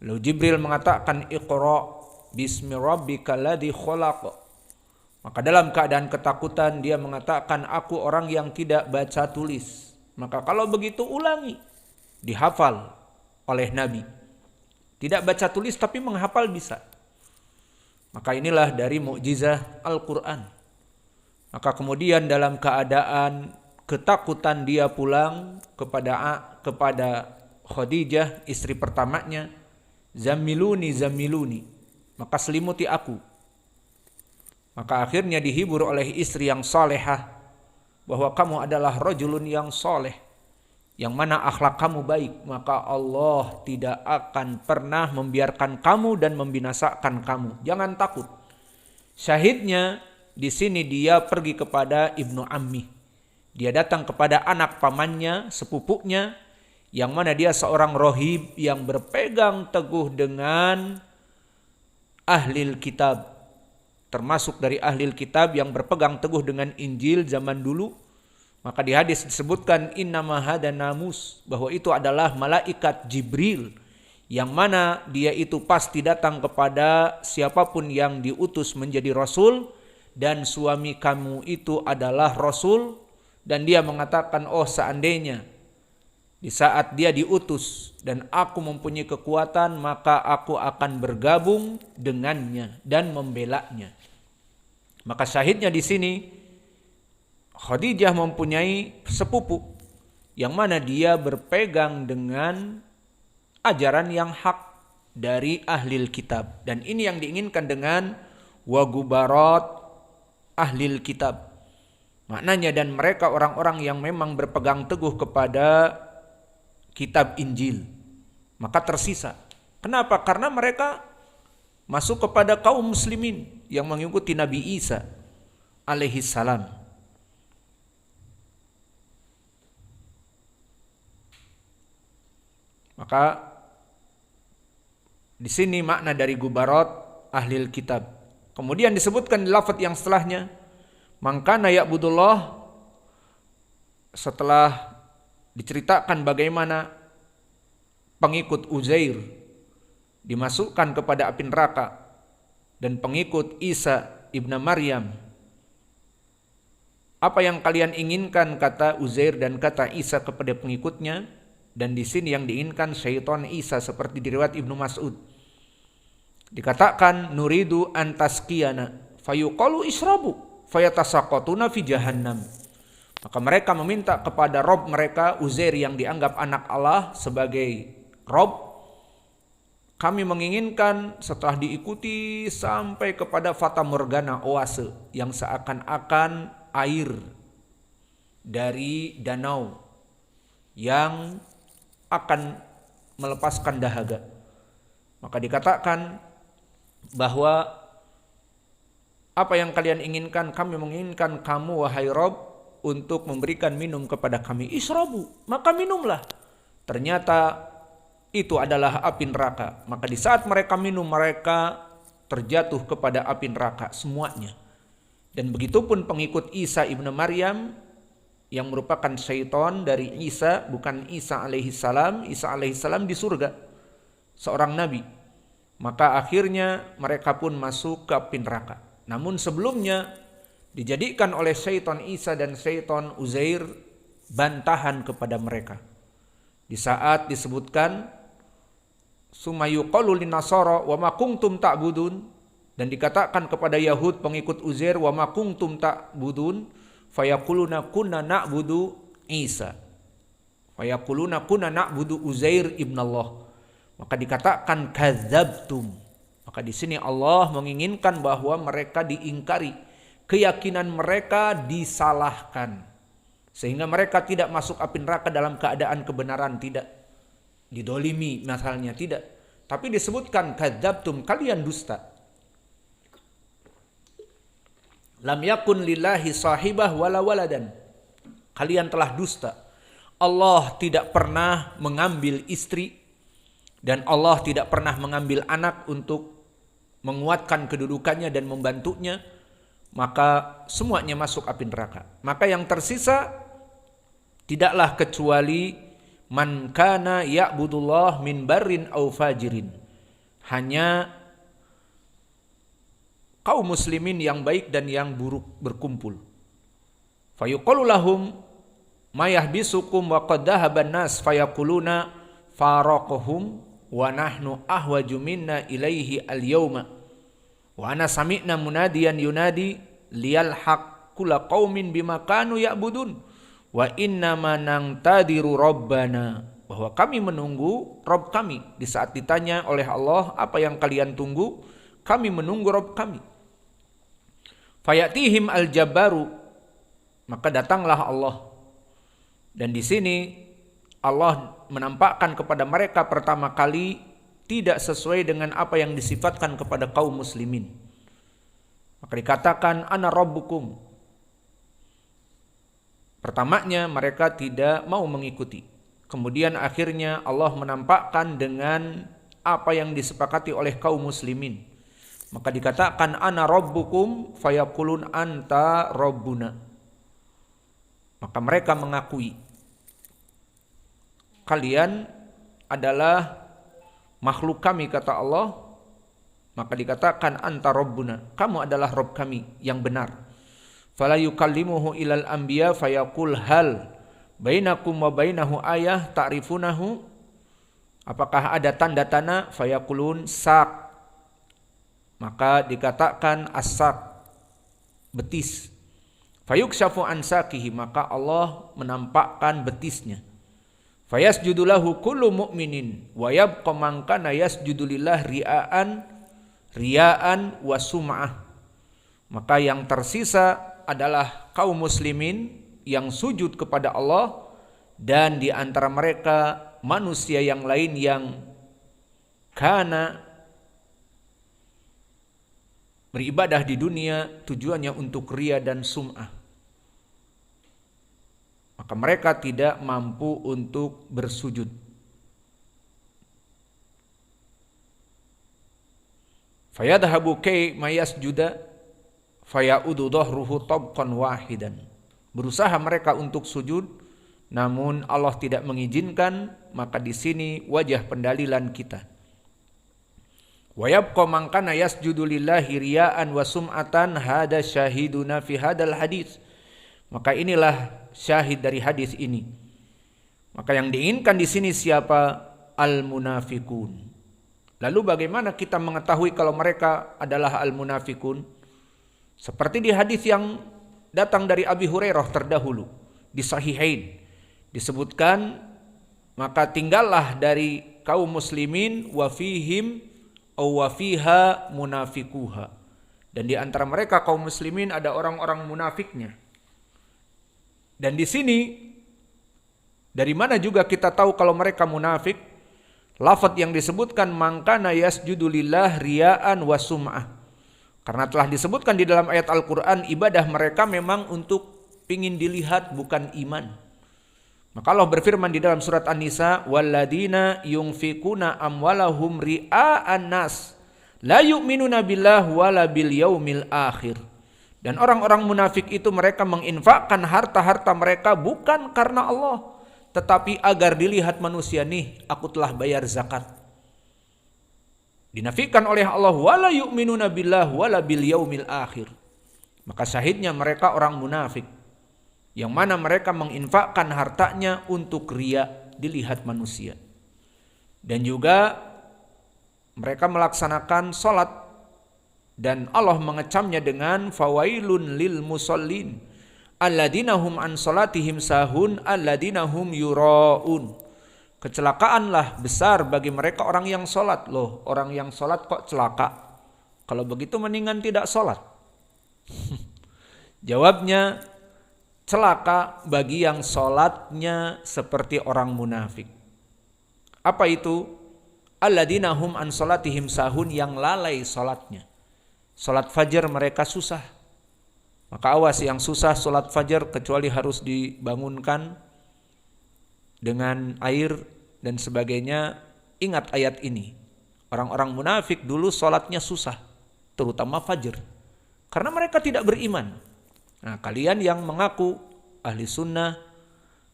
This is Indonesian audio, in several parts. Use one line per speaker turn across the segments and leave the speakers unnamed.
Lalu Jibril mengatakan Iqra bismi rabbikal ladzi khalaq. Maka dalam keadaan ketakutan dia mengatakan aku orang yang tidak baca tulis. Maka kalau begitu ulangi. Dihafal oleh Nabi. Tidak baca tulis tapi menghafal bisa. Maka inilah dari mukjizat Al-Quran. Maka kemudian dalam keadaan ketakutan dia pulang kepada Khadijah, istri pertamanya. Zamiluni, zamiluni. Maka selimuti aku. Maka akhirnya dihibur oleh istri yang salehah. Bahwa kamu adalah rajulun yang saleh. Yang mana akhlak kamu baik. Maka Allah tidak akan pernah membiarkan kamu dan membinasakan kamu. Jangan takut. Syahidnya di sini dia pergi kepada Ibnu Ammi. Dia datang kepada anak pamannya, sepupunya, yang mana dia seorang rohib yang berpegang teguh dengan ahlil kitab. Termasuk dari ahlil kitab yang berpegang teguh dengan Injil zaman dulu. Maka di hadis disebutkan innama hada namus, bahwa itu adalah malaikat Jibril. Yang mana dia itu pasti datang kepada siapapun yang diutus menjadi rasul. Dan suami kamu itu adalah rasul. Dan dia mengatakan, oh seandainya di saat dia diutus dan aku mempunyai kekuatan, maka aku akan bergabung dengannya dan membelanya. Maka syahidnya di sini Khadijah mempunyai sepupu yang mana dia berpegang dengan ajaran yang hak dari ahlil kitab. Dan ini yang diinginkan dengan wagubarat ahlil kitab. Maknanya dan mereka orang-orang yang memang berpegang teguh kepada kitab Injil. Maka tersisa. Kenapa? Karena mereka masuk kepada kaum muslimin yang mengikuti Nabi Isa alaihi salam. Maka di sini makna dari gubarat ahlil kitab. Kemudian disebutkan di lafaz yang setelahnya, mangkana ya'budullah, setelah diceritakan bagaimana pengikut Uzair dimasukkan kepada api neraka dan pengikut Isa ibnu Maryam. Apa yang kalian inginkan, kata Uzair dan kata Isa kepada pengikutnya. Dan di sini yang diinginkan syaitan Isa seperti di riwayat Ibnu Mas'ud. Dikatakan nuridu antaskiyana fayuqalu israbu fayatasaqatuna fi jahannam. Maka mereka meminta kepada Rob mereka Uzair yang dianggap anak Allah sebagai Rob. Kami menginginkan setelah diikuti sampai kepada fata morgana, oase yang seakan-akan air dari danau yang akan melepaskan dahaga. Maka dikatakan bahwa apa yang kalian inginkan, kami menginginkan kamu wahai Rob untuk memberikan minum kepada kami. Isrobu, maka minumlah. Ternyata itu adalah api neraka. Maka di saat mereka minum, mereka terjatuh kepada api neraka semuanya. Dan begitupun pengikut Isa ibnu Maryam yang merupakan syaitan dari Isa, bukan Isa alaihi salam. Isa alaihi salam di surga, seorang nabi. Maka akhirnya mereka pun masuk ke api neraka. Namun sebelumnya dijadikan oleh syaitan Isa dan syaitan Uzair bantahan kepada mereka. Di saat disebutkan sumayuqalu linnasara wa ma kuntum ta'budun, dan dikatakan kepada Yahud pengikut Uzair wa ma kuntum ta'budun fayaquluna kunna na'budu Isa fayaquluna kunna na'budu Uzair ibn Allah. Maka dikatakan kadzabtum. Maka di sini Allah menginginkan bahwa mereka diingkari, keyakinan mereka disalahkan, sehingga mereka tidak masuk api neraka dalam keadaan kebenaran, tidak didolimi misalnya, tidak. Tapi disebutkan kadzabtum, kalian dusta. Lam yakun lillahi sahibah wala waladan. Kalian telah dusta. Allah tidak pernah mengambil istri dan Allah tidak pernah mengambil anak untuk menguatkan kedudukannya dan membantunya. Maka semuanya masuk api neraka. Maka yang tersisa tidaklah kecuali man kana ya'budullah min barrin au fajirin. hanya kaum muslimin yang baik dan yang buruk berkumpul. Fayuqalu lahum ma yahbisukum wa qad dhahaban nas fayaquluna faraqahum wa nahnu ahwaju minna ilaihi al-yawma wa ana sami'na munadiyan yunadi liyalhaq kulla qaumin bima kanu ya'budun wa inna ma nangtadiru rabbana, bahwa kami menunggu Rabb kami. Di saat ditanya oleh Allah, apa yang kalian tunggu? Kami menunggu Rabb kami. Fayatihim al-jabbaru, maka datanglah Allah. Dan di sini Allah menampakkan kepada mereka pertama kali tidak sesuai dengan apa yang disifatkan kepada kaum muslimin. Maka dikatakan ana rabbukum. Pertamanya mereka tidak mau mengikuti. Kemudian akhirnya Allah menampakkan dengan apa yang disepakati oleh kaum muslimin. Maka dikatakan ana rabbukum fayaqulun anta rabbuna. Maka mereka mengakui kalian adalah makhluk kami, kata Allah. Maka dikatakan anta rabbuna, kamu adalah Rabb kami yang benar. Fala yukallimuhu ilal anbiya fayaqul hal bainakum wa bainahu ayah ta'rifunahu, apakah ada tanda-tanda? Fayaqulun sak, maka dikatakan as-sak, betis. Fayukshafu an sakihi, maka Allah menampakkan betisnya. Fayasjudu lahu kullu mu'minin wa yabqa man kana yasjudu lillah ria'an wa sum'ah. Maka yang tersisa adalah kaum muslimin yang sujud kepada Allah, dan di antara mereka manusia yang lain yang kana beribadah di dunia tujuannya untuk riya dan sum'ah. Maka mereka tidak mampu untuk bersujud. Fayadhabu kay mayasjuda fayaudu dhahruhu tabqan wahidan. Berusaha mereka untuk sujud, namun Allah tidak mengizinkan. Maka di sini wajah pendalilan kita. Wa yabqa man kana yasjudu lillahi riya'an wa sum'atan hada syahiduna fi hadal hadis. Maka inilah syahid dari hadis ini. Maka yang diinginkan di sini siapa? Al-munafikun. Lalu bagaimana kita mengetahui kalau mereka adalah al-munafikun? Seperti di hadis yang datang dari Abi Hurairah terdahulu di Sahihain disebutkan, maka tinggallah dari kaum muslimin wa fihim aw wa fiha munafikuha, dan di antara mereka kaum muslimin ada orang-orang munafiknya. Dan di sini dari mana juga kita tahu kalau mereka munafik? Lafaz yang disebutkan mangkana yasjudu lillah riya'an wa sum'ah, karena telah disebutkan di dalam ayat Al-Quran ibadah mereka memang untuk ingin dilihat, bukan iman. Maka Allah berfirman di dalam surat An-Nisa, walladzina yunfikuna amwalahum ria'an nas la yu'minuna billahi wala bil yaumil akhir. Dan orang-orang munafik itu mereka menginfakkan harta-harta mereka bukan karena Allah, tetapi agar dilihat manusia, nih aku telah bayar zakat. Dinafikan oleh Allah wala yu'minuna billahi wala bil yaumil akhir. Maka syahidnya mereka orang munafik, yang mana mereka menginfakkan hartanya untuk riya, dilihat manusia. Dan juga mereka melaksanakan salat, dan Allah mengecamnya dengan fawailun lil musallin alladzina hum an salatihim sahun alladzina hum yuraun. Kecelakaanlah besar bagi mereka orang yang salat. Loh, orang yang salat kok celaka? Kalau begitu mendingan tidak salat. Jawabnya, celaka bagi yang salatnya seperti orang munafik. Apa itu? Alladzina hum an salatihim sahun, yang lalai salatnya. Salat fajar mereka susah. Maka awas yang susah salat fajar, kecuali harus dibangunkan dengan air dan sebagainya. Ingat ayat ini. Orang-orang munafik dulu salatnya susah, terutama fajar, karena mereka tidak beriman. Nah, kalian yang mengaku ahli sunnah,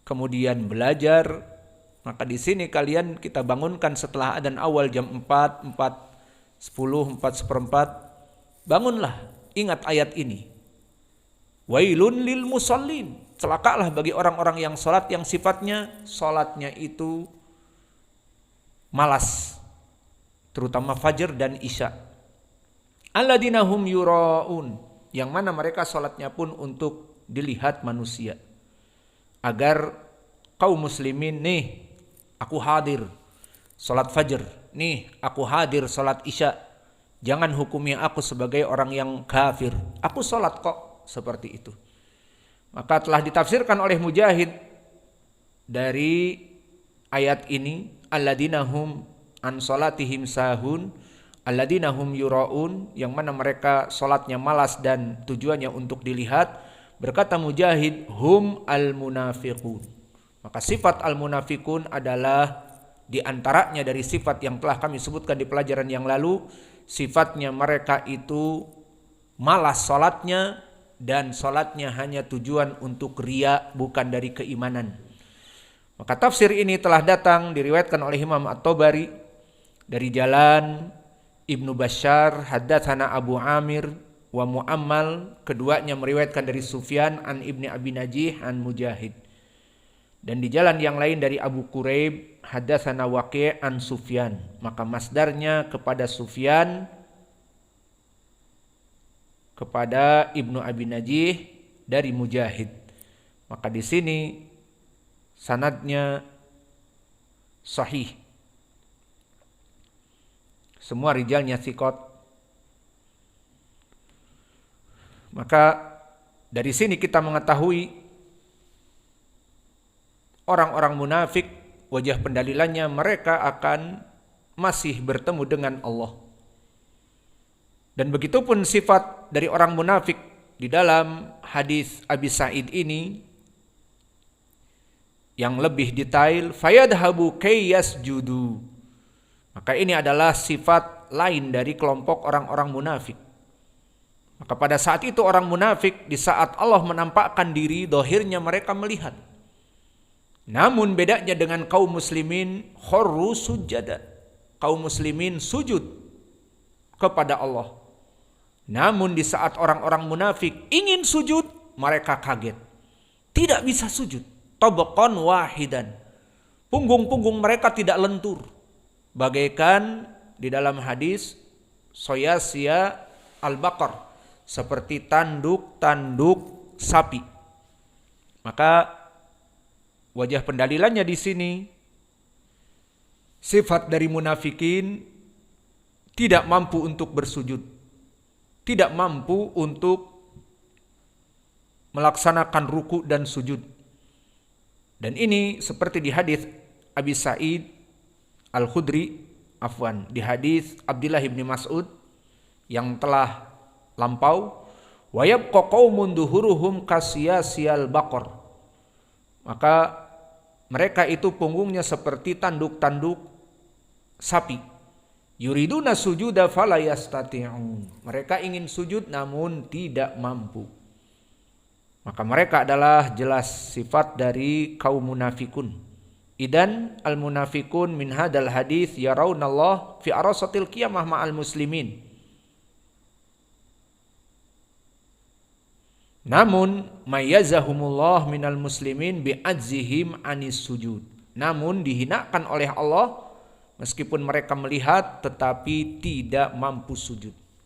kemudian belajar, maka di sini kalian kita bangunkan setelah adzan awal jam 4 10, 4/4, bangunlah, ingat ayat ini. Wailun lil musallin, celakalah bagi orang-orang yang sholat yang sifatnya sholatnya itu malas, terutama fajr dan isya. Alladzina hum yuraun, yang mana mereka sholatnya pun untuk dilihat manusia. Agar kaum muslimin, nih aku hadir sholat fajr, nih aku hadir sholat isya, jangan hukumi aku sebagai orang yang kafir, aku sholat kok, seperti itu. Maka telah ditafsirkan oleh Mujahid dari ayat ini, alladzina hum an sholatihim sahun, alladzina hum yuraun, yang mana mereka sholatnya malas dan tujuannya untuk dilihat. Berkata Mujahid, hum al-munafiqun. Maka sifat al-munafiqun adalah diantaranya dari sifat yang telah kami sebutkan di pelajaran yang lalu. Sifatnya mereka itu malas sholatnya, dan sholatnya hanya tujuan untuk riya, bukan dari keimanan. Maka tafsir ini telah datang diriwayatkan oleh Imam At-Tabari dari jalan Ibnu Bashar, haddatsana Abu Amir wa Muammal, keduanya meriwayatkan dari Sufyan an Ibni Abi Najih an Mujahid. Dan di jalan yang lain dari Abu Quraib, haddatsana Waqi' an Sufyan. Maka masdarnya kepada Sufyan, kepada Ibnu Abi Najih dari Mujahid. Maka di sini sanadnya sahih. Semua rijalnya thiqat. Maka dari sini kita mengetahui orang-orang munafik, wajah pendalilannya mereka akan masih bertemu dengan Allah. Dan begitupun sifat dari orang munafik di dalam hadis Abi Sa'id ini yang lebih detail, fayadhabu kayyasjudu. Maka ini adalah sifat lain dari kelompok orang-orang munafik. Maka pada saat itu orang munafik, di saat Allah menampakkan diri, dohirnya mereka melihat. Namun bedanya dengan kaum muslimin, kharru sujada. Kaum muslimin sujud kepada Allah. Namun di saat orang-orang munafik ingin sujud, mereka kaget. Tidak bisa sujud. Tabaqan wahidan. Punggung-punggung mereka tidak lentur. Bagaikan di dalam hadis Soyasya Al-Baqar, seperti tanduk-tanduk sapi. Maka wajah pendalilannya di sini, sifat dari munafikin tidak mampu untuk bersujud, tidak mampu untuk melaksanakan ruku dan sujud. Dan ini seperti di hadis Abi Sa'id Al-Khudri, di hadis Abdullah bin Mas'ud yang telah lampau, wa yabqa qaumun duhuruhum kasiyasiyal baqar. Maka mereka itu punggungnya seperti tanduk-tanduk sapi. Yuriduna sujuda fala yastati'un. Mereka ingin sujud namun tidak mampu. Maka mereka adalah jelas sifat dari kaum munafikun. Idan al-munafikun min hadal hadis yarawnallah fi arasatil qiyamah ma'al muslimin. Namun mayyazahumullah minal muslimin bi'adzihim anis sujud. Namun dihinakan oleh Allah meskipun mereka melihat tetapi tidak mampu sujud.